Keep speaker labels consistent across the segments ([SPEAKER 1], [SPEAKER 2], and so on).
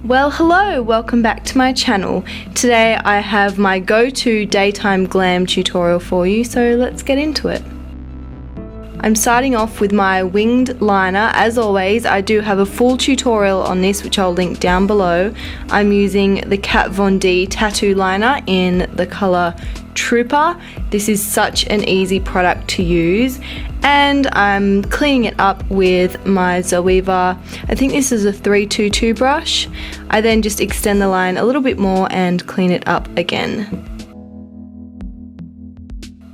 [SPEAKER 1] Well, hello, welcome back to my channel. Today I have my go-to daytime glam tutorial for you, so let's get into it. I'm starting off with my winged liner. As always, I do have a full tutorial on this which I'll link down below. I'm using the Kat Von D tattoo liner in the colour Trooper. This is such an easy product to use, and I'm cleaning it up with my Zoeva. I think this is a 322 brush. I then just extend the line a little bit more and clean it up again.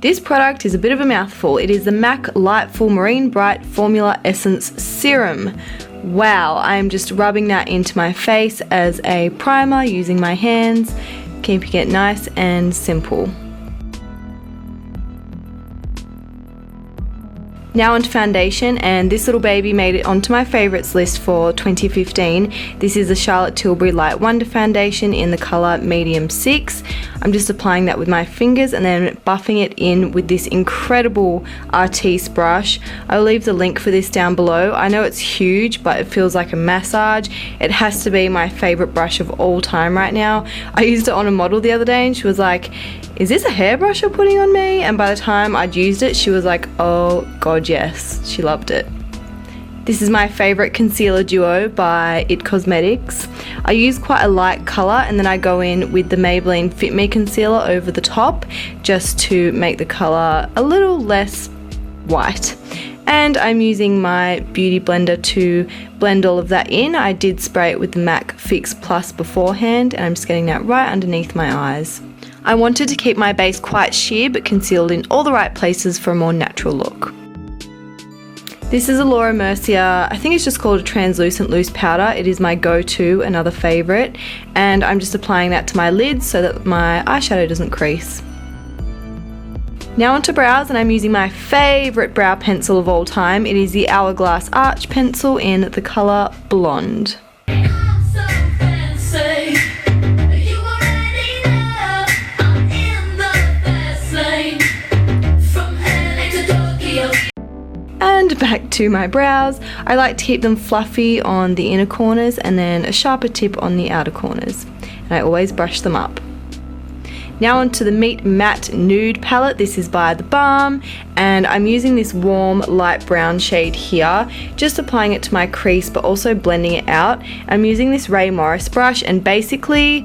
[SPEAKER 1] This product is a bit of a mouthful. It is the MAC LIGHTFUL Marine Bright Formula Essence Serum. Wow, I'm just rubbing that into my face as a primer using my hands, keeping it nice and simple. Now onto foundation, and this little baby made it onto my favourites list for 2015. This is the Charlotte Tilbury Light Wonder Foundation in the colour Medium 6. I'm just applying that with my fingers and then buffing it in with this incredible Artiste brush. I'll leave the link for this down below. I know it's huge, but it feels like a massage. It has to be my favourite brush of all time right now. I used it on a model the other day and she was like, "Is this a hairbrush you're putting on me?" And by the time I'd used it, she was like, "Oh god, yes." She loved it. This is my favourite concealer duo by IT Cosmetics. I use quite a light colour and then I go in with the Maybelline FITME concealer over the top just to make the colour a little less white. And I'm using my beauty blender to blend all of that in. I did spray it with the MAC Fix Plus beforehand and I'm just getting that right underneath my eyes. I wanted to keep my base quite sheer but concealed in all the right places for a more natural look. This is a Laura Mercier, I think it's just called a translucent loose powder. It is my go-to, another favourite, and I'm just applying that to my lids so that my eyeshadow doesn't crease. Now onto brows, and I'm using my favourite brow pencil of all time. It is the Hourglass Arch Pencil in the colour Blonde. And back to my brows. I like to keep them fluffy on the inner corners and then a sharper tip on the outer corners. And I always brush them up. Now onto the Meet Matte Nude palette. This is by the BALM, and I'm using this warm light brown shade here, just applying it to my crease but also blending it out. I'm using this Ray Morris brush, and basically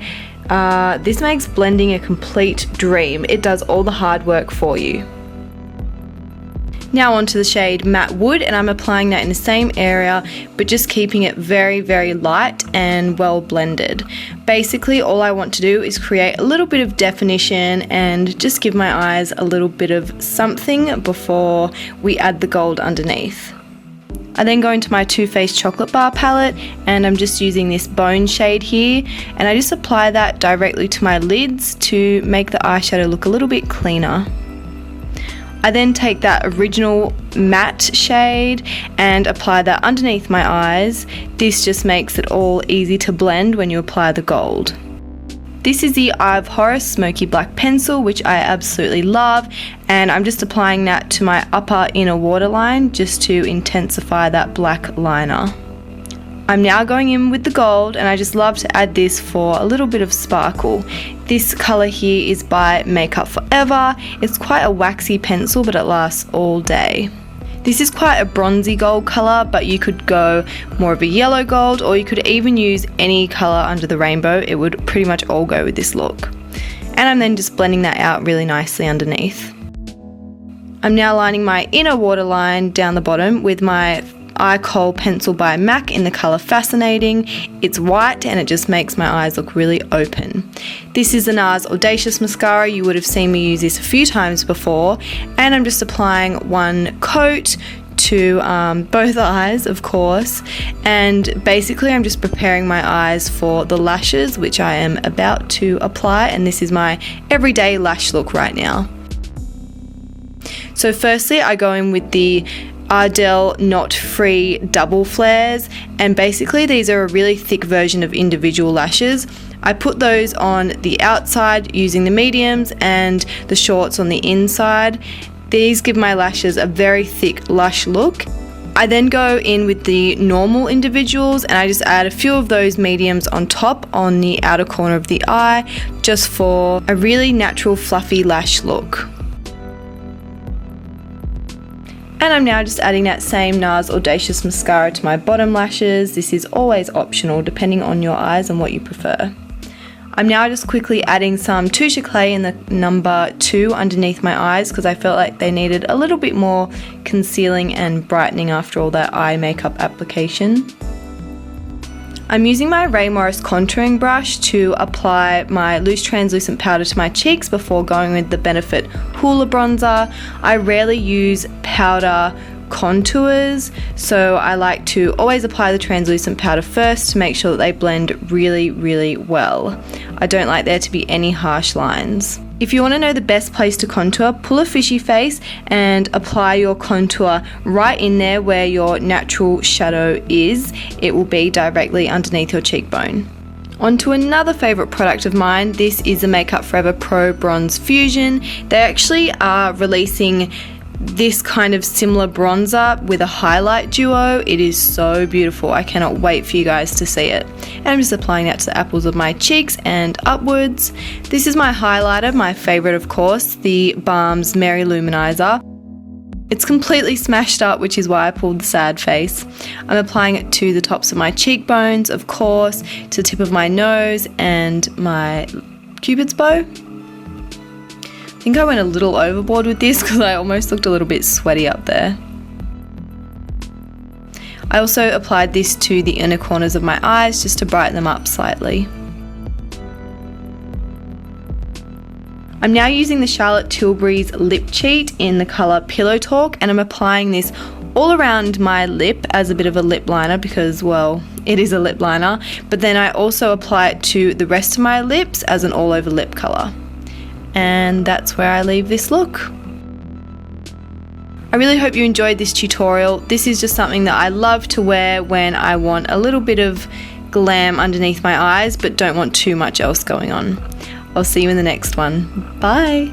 [SPEAKER 1] this makes blending a complete dream. It does all the hard work for you. Now onto the shade Matte Wood, and I'm applying that in the same area but just keeping it very, very light and well blended. Basically all I want to do is create a little bit of definition and just give my eyes a little bit of something before we add the gold underneath. I then go into my Too Faced Chocolate Bar palette and I'm just using this Bone shade here, and I just apply that directly to my lids to make the eyeshadow look a little bit cleaner. I then take that original matte shade and apply that underneath my eyes. This just makes it all easy to blend when you apply the gold. This is the Eye of Horus Smoky Black Pencil, which I absolutely love, and I'm just applying that to my upper inner waterline just to intensify that black liner. I'm now going in with the gold, and I just love to add this for a little bit of sparkle. This colour here is by Makeup Forever. It's quite a waxy pencil but it lasts all day. This is quite a bronzy gold colour, but you could go more of a yellow gold, or you could even use any colour under the rainbow. It would pretty much all go with this look. And I'm then just blending that out really nicely underneath. I'm now lining my inner waterline down the bottom with my KOHL pencil by MAC in the colour Fascinating. It's white and it just makes my eyes look really open. This is the NARS Audacious mascara. You would have seen me use this a few times before, and I'm just applying one coat to both eyes, of course, and basically I'm just preparing my eyes for the lashes, which I am about to apply, and this is my everyday lash look right now. So firstly I go in with the Ardell Knot Free Double Flares, and basically these are a really thick version of individual lashes. I put those on the outside using the mediums and the shorts on the inside. These give my lashes a very thick, lush look, I then go in with the normal individuals and I just add a few of those mediums on top on the outer corner of the eye, just for a really natural fluffy lash look. And I'm now just adding that same NARS Audacious mascara to my bottom lashes. This is always optional depending on your eyes and what you prefer. I'm now just quickly adding some Touche clay in the number 2 underneath my eyes because I felt like they needed a little bit more concealing and brightening after all that eye makeup application. I'm using my Ray Morris contouring brush to apply my loose translucent powder to my cheeks before going with the Benefit HOOLA bronzer. I rarely use powder contours, so I like to always apply the translucent powder first to make sure that they blend really, really well. I don't like there to be any harsh lines. If you want to know the best place to contour, pull a fishy face and apply your contour right in there where your natural shadow is. It will be directly underneath your cheekbone. On to another favourite product of mine. This is the Makeup Forever Pro Bronze Fusion. They actually are releasing this kind of similar bronzer with a highlight duo. It is so beautiful. I cannot wait for you guys to see it. And I'm just applying that to the apples of my cheeks and upwards. This is my highlighter, my favourite of course, the BALM's Mary Luminizer. It's completely smashed up, which is why I pulled the sad face. I'm applying it to the tops of my cheekbones, of course, to the tip of my nose and my Cupid's bow. I think I went a little overboard with this because I almost looked a little bit sweaty up there. I also applied this to the inner corners of my eyes just to brighten them up slightly. I'm now using the Charlotte Tilbury's Lip Cheat in the colour Pillow Talk, and I'm applying this all around my lip as a bit of a lip liner because, well, it is a lip liner, but then I also apply it to the rest of my lips as an all over lip colour. And that's where I leave this look. I really hope you enjoyed this tutorial. This is just something that I love to wear when I want a little bit of glam underneath my eyes but don't want too much else going on. I'll see you in the next one. Bye!